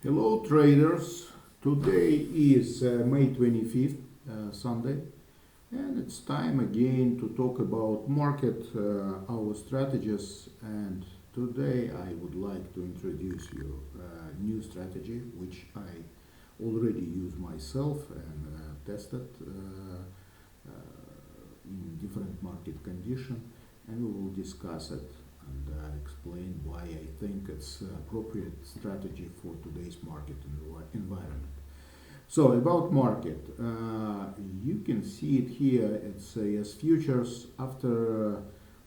Hello traders, today is May 25th, Sunday, and it's time again to talk about market, our strategies, and today I would like to introduce you a new strategy which I already use myself and tested in different market conditions, and we will discuss it and explain why I think it's appropriate strategy for today's market environment. So about market, you can see it here. It's as futures after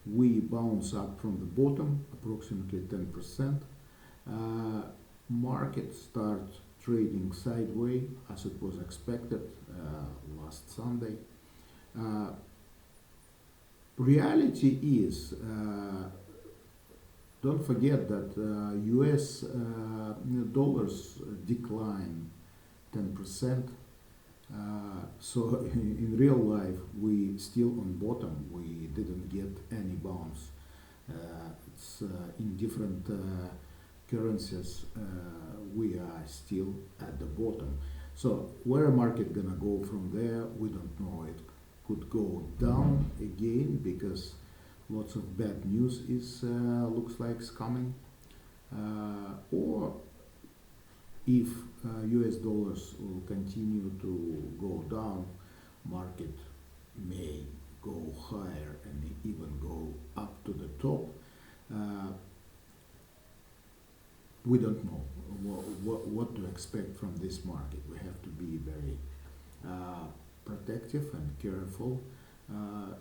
we bounce up from the bottom, approximately 10%. Market start trading sideways as it was expected last Sunday. Uh, Reality is, don't forget that US dollars decline 10%. So in real life, we still on bottom. We didn't get any bounce. It's in different currencies. We are still at the bottom. So where a market gonna go from there, we don't know. It could go down again because lots of bad news is looks like it's coming. Or if US dollars will continue to go down, market may go higher and even go up to the top. Uh, we don't know what to expect from this market. We have to be very protective and careful. Uh,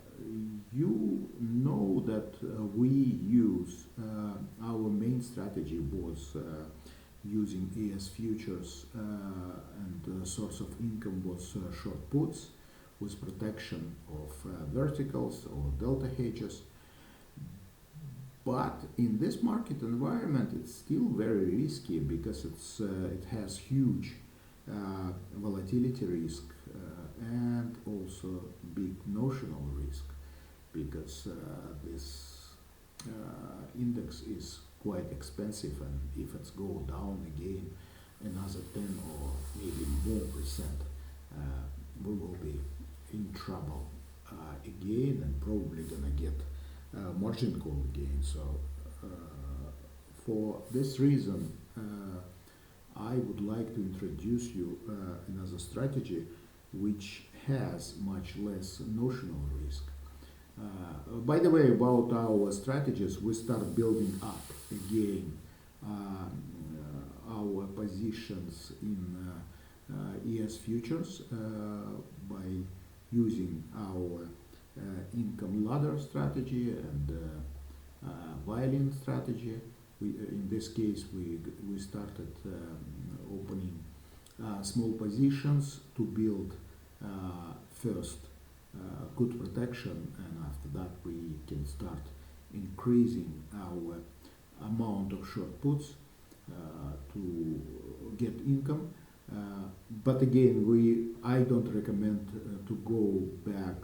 you know that we use our main strategy was using ES futures and source of income was short puts with protection of verticals or delta hedges. But in this market environment, it's still very risky because it has huge volatility risk and also big notional risk because this index is quite expensive, and if it's go down again another 10 or maybe more percent, uh, we will be in trouble again and probably gonna get margin call again. So uh, for this reason, I would like to introduce you another strategy which has much less notional risk. By the way, about our strategies, we start building up again our positions in ES futures by using our income ladder strategy and violin strategy. In this case, we started opening small positions to build first good protection, and after that we can start increasing our amount of short puts to get income. But again, I don't recommend to go back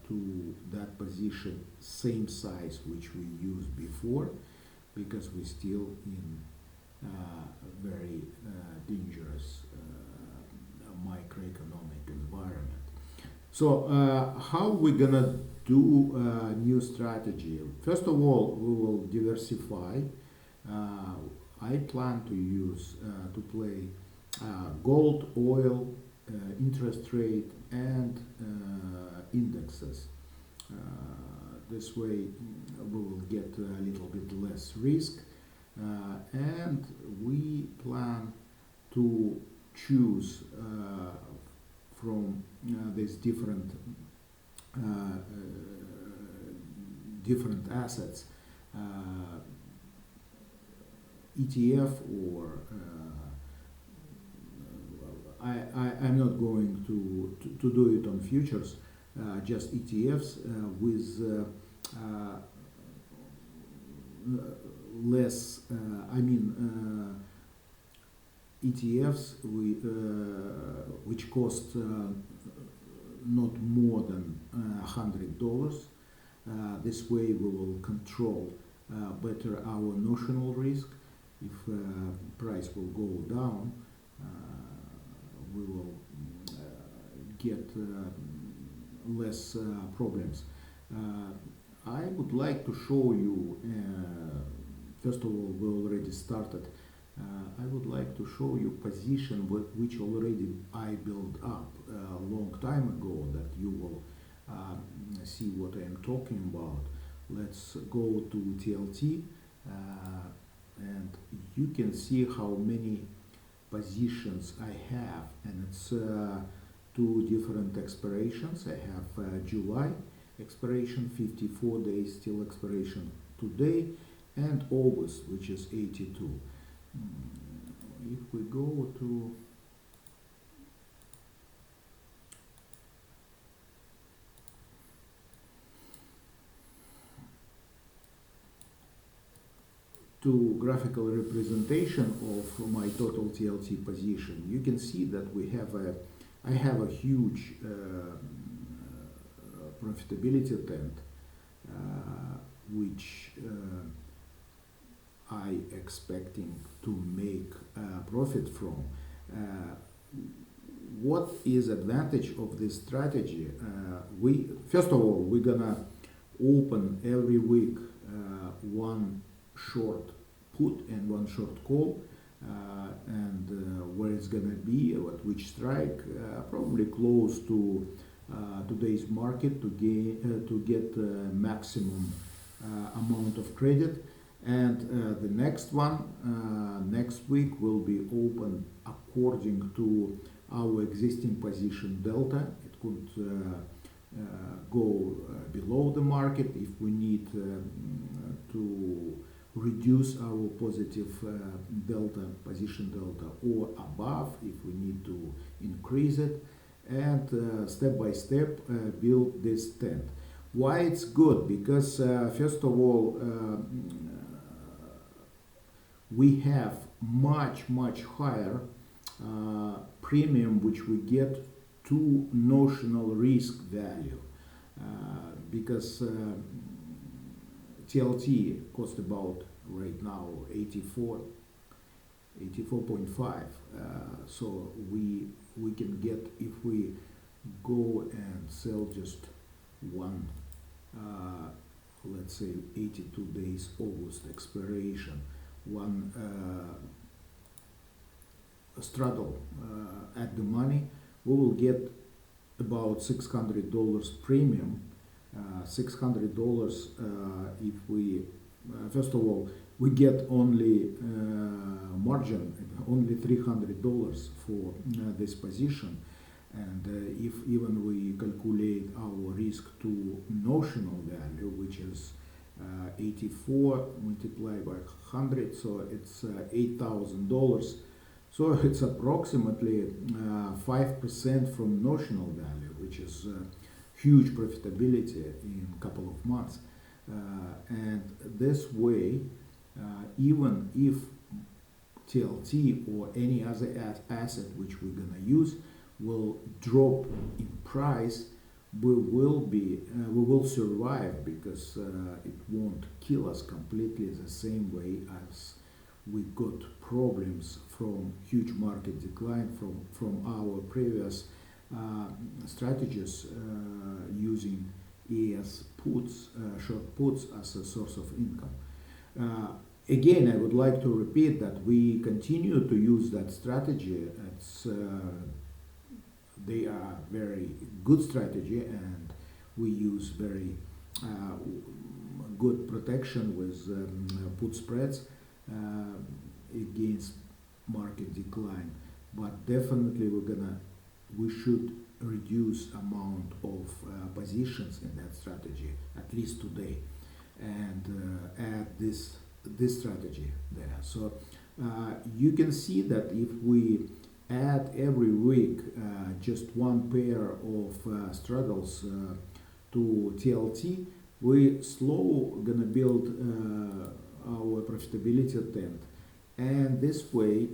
to that position same size which we used before, because we're still in a very dangerous microeconomic environment. So how we gonna do new strategy? First of all, we will diversify. Uh, I plan to use to play gold, oil, interest rate, and indexes. This way, we will get a little bit less risk, and we plan to choose from these uh, different assets, ETF or I'm not going to do it on futures, just ETFs with less, ETFs which cost not more than $100. This way we will control better our notional risk, If price will go down, we will get less problems. I would like to show you, first of all, we already started. I would like to show you position which already I built up a long time ago, that you will see what I am talking about. Let's go to TLT, and you can see how many positions I have, and it's two different expirations. I have July expiration, 54 days till expiration today, and August, which is 82. If we go to graphical representation of my total TLT position, you can see that I have a huge profitability tent, which I expecting to make profit from. What is advantage of this strategy? We first of all, we're gonna open every week one short put and one short call, and where it's gonna be, at which strike, probably close to today's market to get maximum amount of credit. And the next one, next week, will be open according to our existing position delta. It could go below the market if we need to reduce our positive delta, position delta, or above if we need to increase it, and step by step build this tent. Why it's good? Because first of all, we have much higher premium which we get to notional risk value, because TLT cost about right now 84.5. So we can get, if we go and sell just one, let's say 82 days August expiration, one straddle at the money, we will get about $600 premium. $600 if we, first of all, we get only margin, only $300 for this position. And if even we calculate our risk to notional value, which is 84 multiplied by 100, so it's $8,000. So it's approximately 5% from notional value, which is huge profitability in a couple of months. And this way, even if TLT or any other asset which we're gonna use will drop in price, we will survive, because it won't kill us completely the same way as we got problems from huge market decline from our previous strategies using ES puts, short puts, as a source of income. Again, I would like to repeat that we continue to use that strategy. They are very good strategy, and we use very good protection with put spreads against market decline. But definitely we should reduce amount of positions in that strategy, at least today, and add this strategy there. So you can see that if we add every week just one pair of straddles to TLT, we slow gonna build our profitability tent. And this way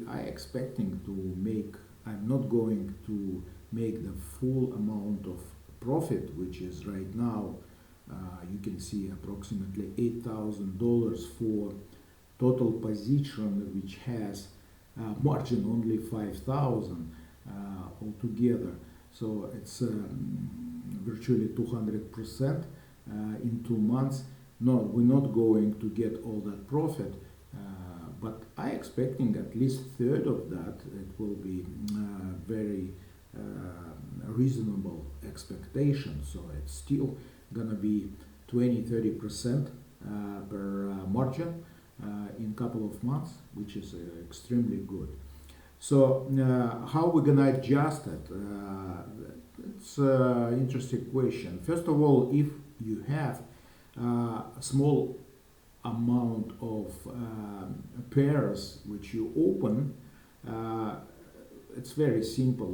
I'm not going to make the full amount of profit, which is right now, you can see approximately $8,000 for total position which has margin only 5,000 altogether. So it's virtually 200% in 2 months. No, we're not going to get all that profit, but I expecting at least third of that. It will be very reasonable expectation. So it's still gonna be 20-30% per margin in couple of months, which is extremely good. So how we're gonna adjust it? It's an interesting question. First of all, if you have a small amount of pairs which you open, it's very simple.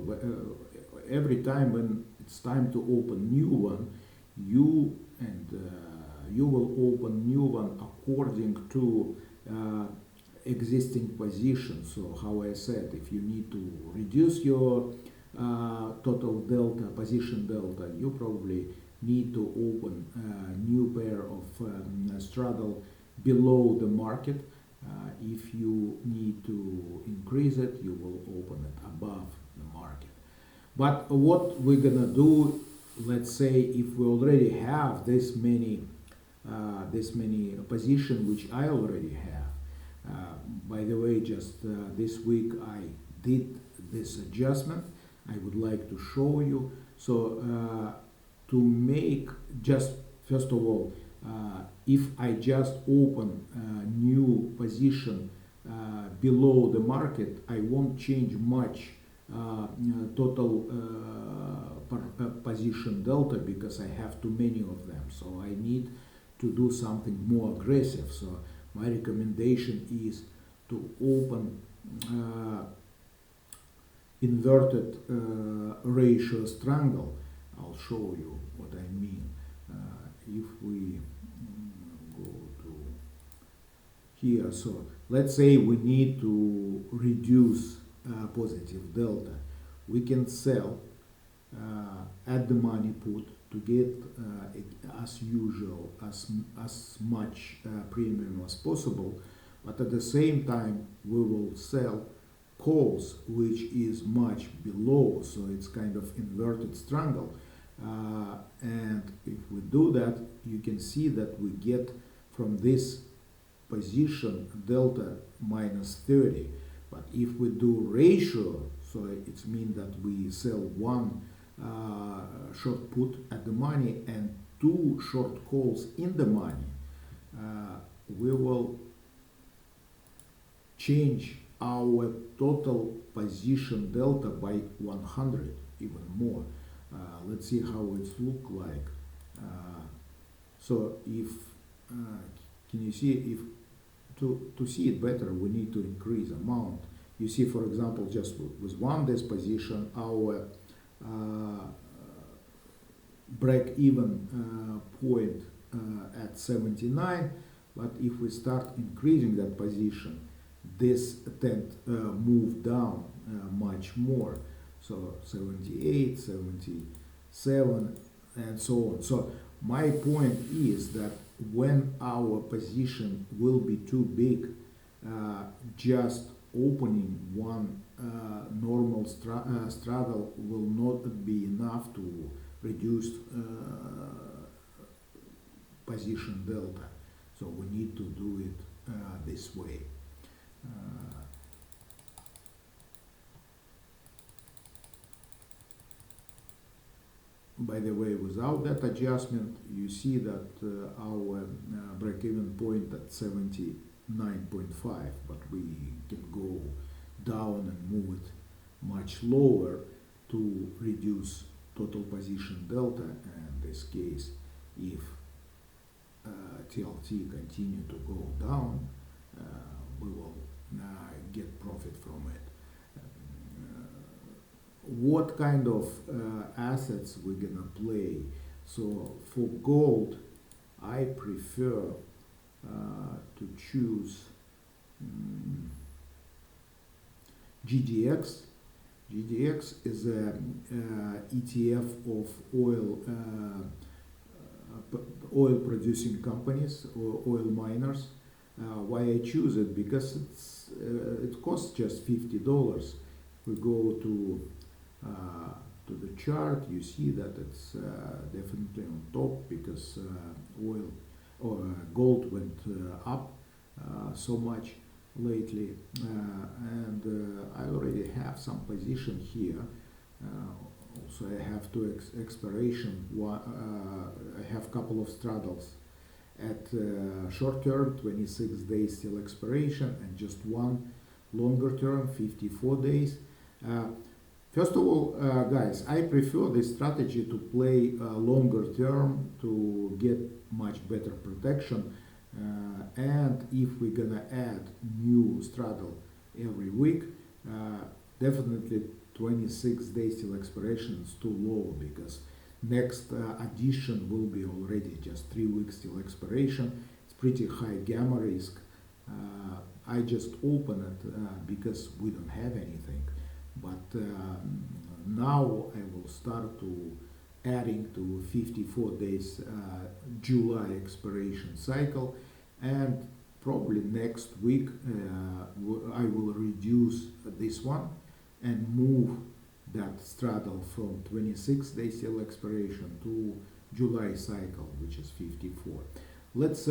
Every time when it's time to open new one, you will open new one according to existing position. So how I said, if you need to reduce your total delta, position delta, you probably need to open a new pair of straddle below the market. If you need to increase it, you will open it above the market. But what we're gonna do, let's say if we already have this many position which I already have. By the way, just this week I did this adjustment. I would like to show you. So to make, just first of all, if I just open a new position below the market, I won't change much total position delta because I have too many of them. So I need to do something more aggressive. So my recommendation is to open inverted ratio strangle. I'll show you what I mean. If we go to here, so let's say we need to reduce positive delta. We can sell at the money put to get as usual as much premium as possible, but at the same time we will sell calls which is much below, so it's kind of inverted strangle. And if we do that, you can see that we get from this position delta minus 30. But if we do ratio, so it means that we sell one short put at the money and two short calls in the money, we will change our total position delta by 100, even more. Let's see how it look like. So if can you see, if to see it better, we need to increase amount. You see, for example, just with one disposition, our break-even point at 79, but if we start increasing that position, this tend move down much more. So 78, 77, and so on. So my point is that when our position will be too big, just opening one normal straddle will not be enough to reduce position delta. So we need to do it this way. By the way, without that adjustment, you see that our break-even point at 79.5, but we can go down and move it much lower to reduce total position delta. And in this case, if TLT continue to go down, we will get profit from it. What kind of assets we're gonna play? So for gold, I prefer to choose GDX. GDX is a ETF of oil producing companies or oil miners. Why I choose it? Because it costs just $50. We go to the chart, you see that it's definitely on top because oil or gold went up so much lately, and I already have some position here. Also, I have two expiration. I have couple of straddles at short term, 26 days till expiration, and just one longer term, 54 days. First of all, guys, I prefer this strategy to play longer term to get much better protection. And if we're gonna add new straddle every week, definitely 26 days till expiration is too low because next addition will be already just 3 weeks till expiration. It's pretty high gamma risk. I just open it because we don't have anything. But now I will start to adding to 54 days July expiration cycle, and probably next week I will reduce this one and move that straddle from 26 days till expiration to July cycle, which is 54. Let's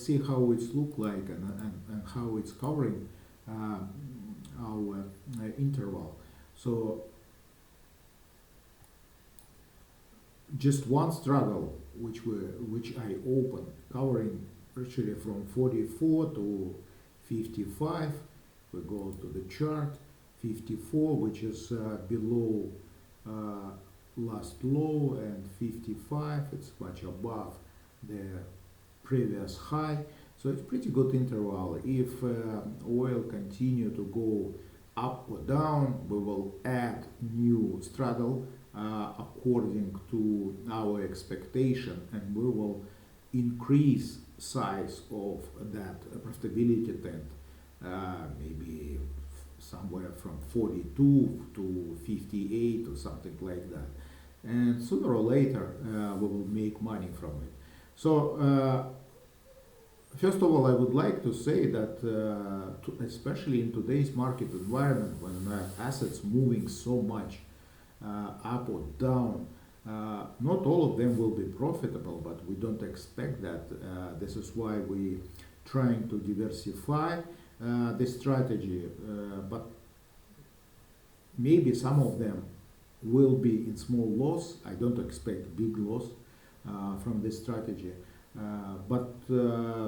see how it's look like and how it's covering our interval. So just one straddle which I open covering virtually from 44 to 55. We go to the chart, 54, which is below last low, and 55, it's much above the previous high. So it's pretty good interval. If oil continue to go up or down, we will add new straddle according to our expectation, and we will increase size of that profitability tent, maybe somewhere from 42 to 58 or something like that. And sooner or later, we will make money from it. So, first of all, I would like to say that, especially in today's market environment, when assets moving so much up or down, not all of them will be profitable, but we don't expect that. This is why we trying to diversify the strategy, but maybe some of them will be in small loss. I don't expect big loss from this strategy, but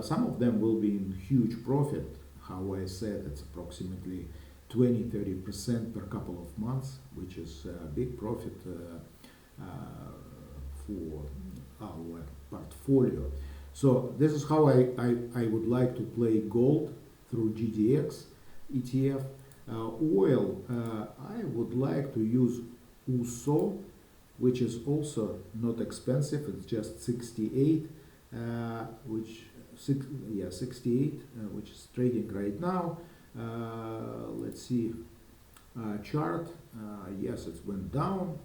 some of them will be in huge profit. How I said, it's approximately 20-30% per couple of months, which is a big profit for our portfolio. So this is how I would like to play gold through GDX ETF. Oil, I would like to use USO, which is also not expensive. It's just 68, 68, which is trading right now. Let's see, chart. Yes, it went down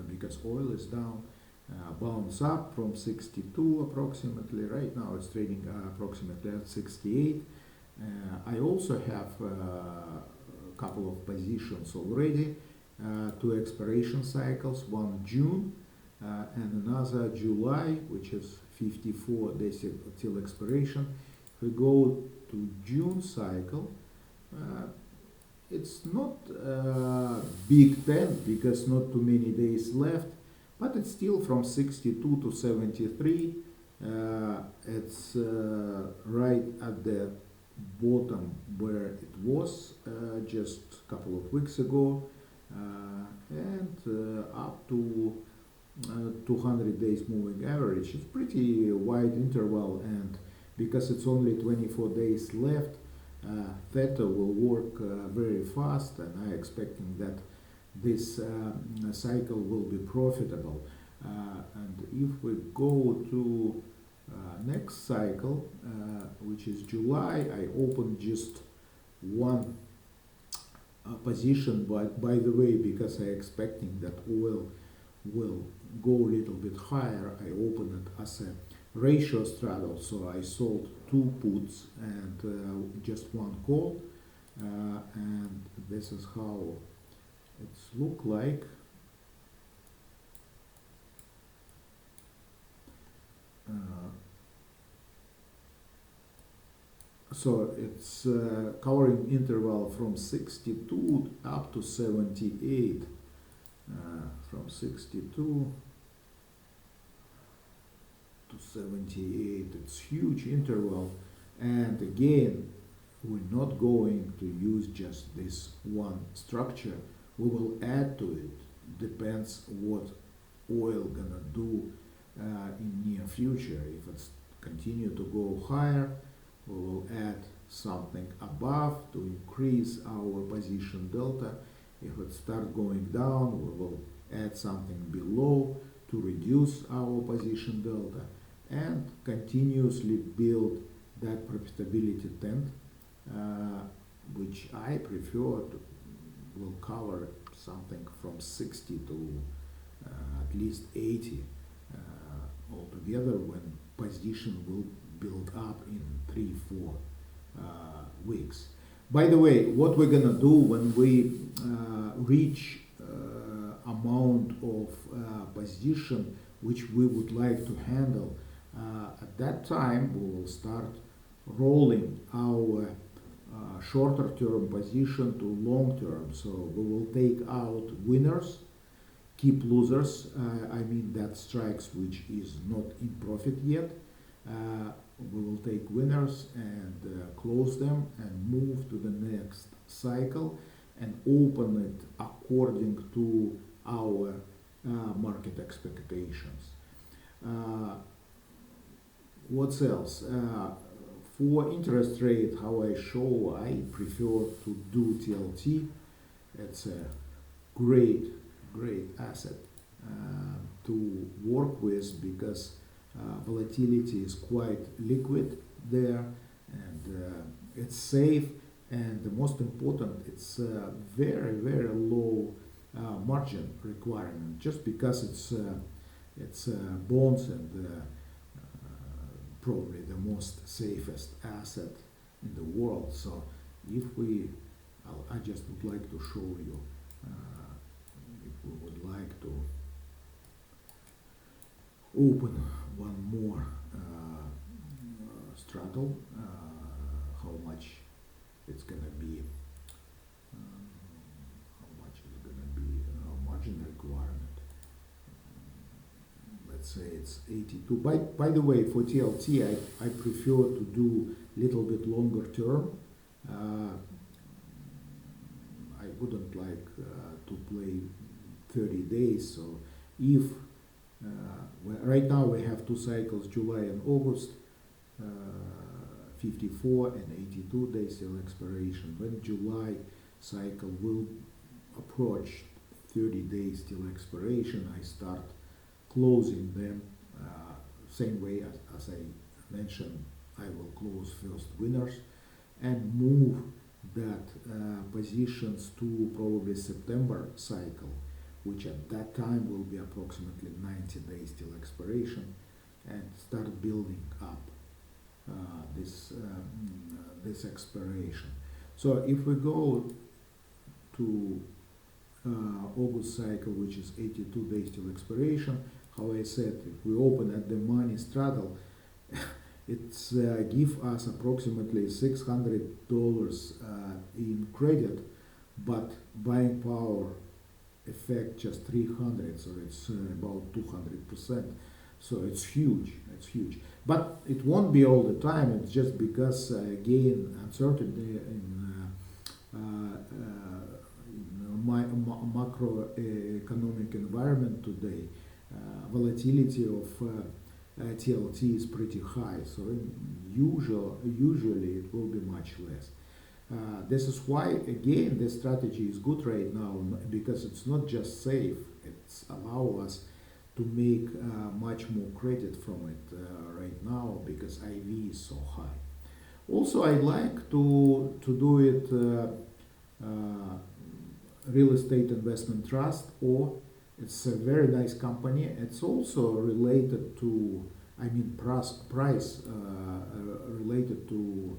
because oil is down. Bounce up from 62 approximately. Right now it's trading approximately at 68. I also have a couple of positions already, two expiration cycles, one June and another July, which is 54 days till expiration. If we go to June cycle, it's not big tent because not too many days left, but it's still from 62 to 73. It's right at the bottom where it was just a couple of weeks ago, and up to 200 days moving average. It's pretty wide interval, and because it's only 24 days left, Theta will work very fast, and I'm expecting that this cycle will be profitable. And if we go to next cycle, which is July, I opened just one position, but by the way, because I'm expecting that oil will go a little bit higher, I open it as a ratio straddle, so I sold two puts and just one call, and this is how it's look like. Uh, so it's covering interval from 62 up to 78. From 62 to 78, it's huge interval, and again we're not going to use just this one structure. We will add to it, depends what oil gonna do in near future. If it's continue to go higher, we will add something above to increase our position delta. If it start going down, we will add something below to reduce our position delta, and continuously build that profitability tent, which I prefer to will cover something from 60 to at least 80 altogether, when position will build up in 3-4 weeks. By the way, what we're gonna do when we reach amount of position which we would like to handle, at that time we will start rolling our shorter term position to long term. So we will take out winners, keep losers, I mean that strikes which is not in profit yet. We will take winners and close them and move to the next cycle and open it according to our market expectations. What else? For interest rate, how I show, I prefer to do TLT. It's a great asset to work with, because volatility is quite liquid there, and it's safe, and the most important, it's very low margin requirement, just because it's bonds, and probably the most safest asset in the world. So if I just would like to show you, if we would like to open one more straddle, how much it's gonna be, how much is gonna be margin requirement. Let's say it's 82. By the way, for TLT, I prefer to do little bit longer term. I wouldn't like to play 30 days. So if right now we have two cycles, July and August, 54 and 82 days till expiration. When July cycle will approach 30 days till expiration, I start closing them same way as I mentioned. I will close first winners and move that positions to probably September cycle, which at that time will be approximately 90 days till expiration, and start building up this expiration. So if we go to August cycle, which is 82 days till expiration, how I said, if we open at the money straddle, it's give us approximately $600 in credit, but buying power effect just 300, so it's about 200%. So it's huge, But it won't be all the time. It's just because again, uncertainty in macroeconomic environment today, volatility of TLT is pretty high. So usually it will be much less. This is why, again, this strategy is good right now, because it's not just safe, it's allow us to make much more credit from it right now, because IV is so high. Also, I like to do it real estate investment trust, or it's a very nice company. It's also related to I mean price related to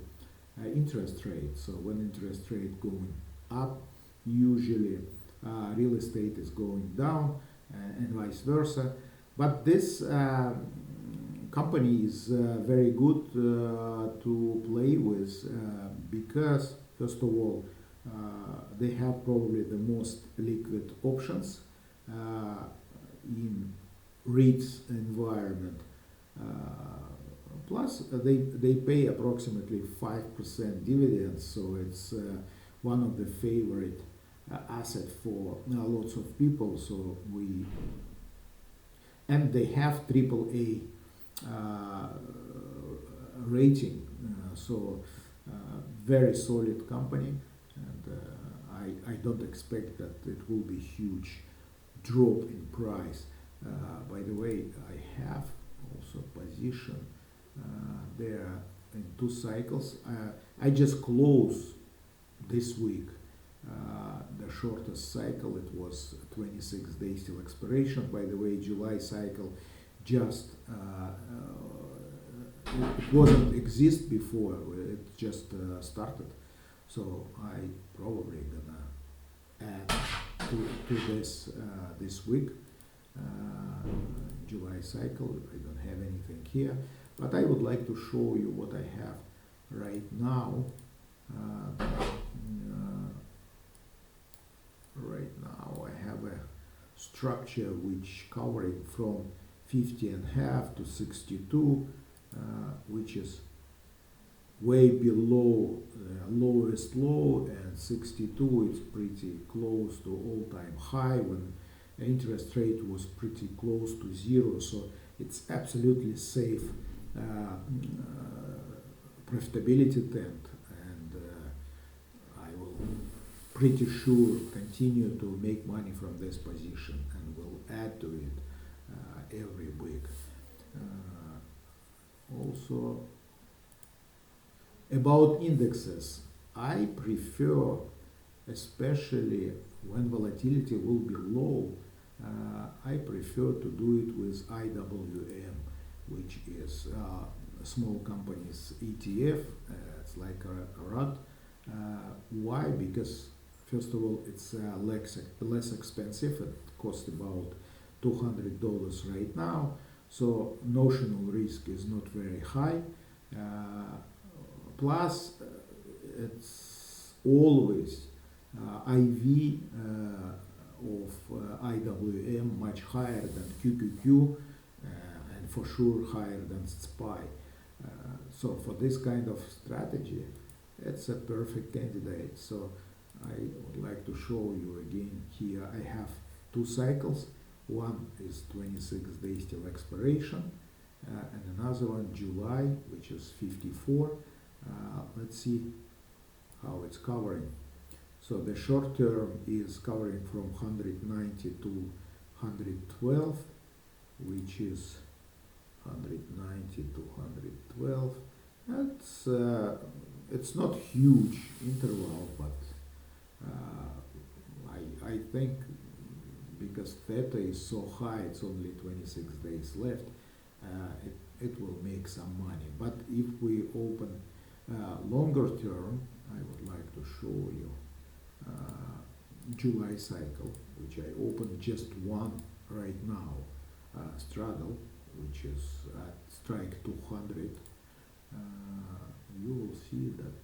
interest rate. So when interest rate going up, usually real estate is going down, and vice versa. But this company is very good to play with because, first of all, they have probably the most liquid options in REITs environment. Plus, they pay approximately 5% dividends, so it's one of the favorite asset for lots of people. So and they have AAA rating, so very solid company, and I don't expect that it will be huge drop in price. By the way, I have also position there in 2 cycles. I just closed this week the shortest cycle. It was 26 days till expiration. By the way, July cycle just it wasn't exist before. It just started. So I probably gonna add to this this week. July cycle. I don't have anything here, but I would like to show you what I have right now. Right now I have a structure which covering from 50.5 to 62, which is way below lowest low, and 62 is pretty close to all-time high when interest rate was pretty close to zero. So it's absolutely safe profitability trend, and I will pretty sure continue to make money from this position and will add to it every week. Also, about indexes, I prefer, especially when volatility will be low, I prefer to do it with IWM, which is small companies ETF. It's like a RUD. Why? Because first of all, it's less expensive. It costs about $200 right now, so notional risk is not very high. Plus, it's always IV of IWM much higher than QQQ, and for sure higher than SPY. So for this kind of strategy, it's a perfect candidate. So I would like to show you again here. I have 2 cycles. One is 26 days till expiration, and another one July, which is 54. Let's see how it's covering. So the short term is covering from 190 to 112, which is 190 to 112. It's not huge interval, but I think because theta is so high, it's only 26 days left, it will make some money. But if we open longer term, I would like to show you July cycle, which I opened just one right now, straddle, which is at strike 200. You will see that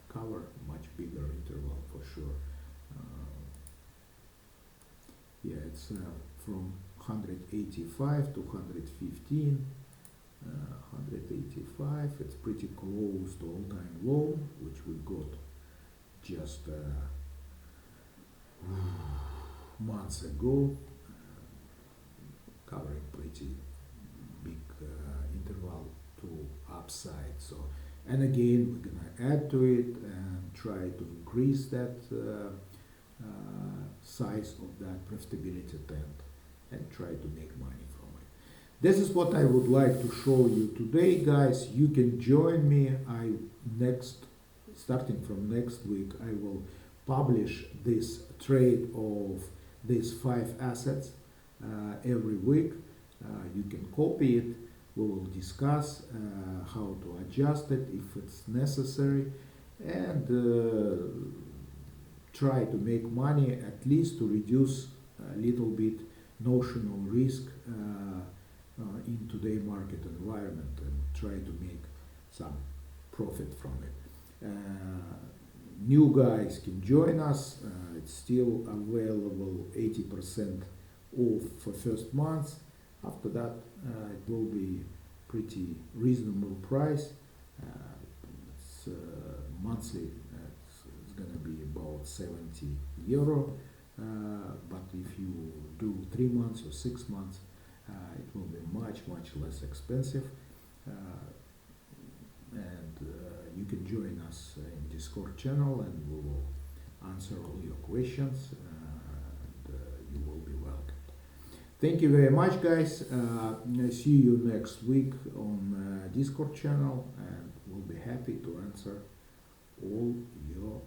cover much bigger interval for sure. Yeah, it's from 185 to 115. 185, it's pretty close to all-time low, which we got just months ago, covering pretty big interval to upside. So, and again, we're gonna add to it and try to increase that size of that profitability tent and try to make money from it. This is what I would like to show you today, guys. You can join me. Starting from next week, I will publish this trade of these 5 assets every week. You can copy it. We will discuss how to adjust it if it's necessary, and try to make money, at least to reduce a little bit notional risk in today's market environment, and try to make some profit from it. New guys can join us. It's still available 80% off for first month. After that, it will be pretty reasonable price. It's monthly. It's gonna be about 70 euro. But if you do 3 months or 6 months, it will be much less expensive. And you can join us in Discord channel, and we will answer all your questions, and you will be welcome. Thank you very much, guys. See you next week on Discord channel, and we'll be happy to answer all your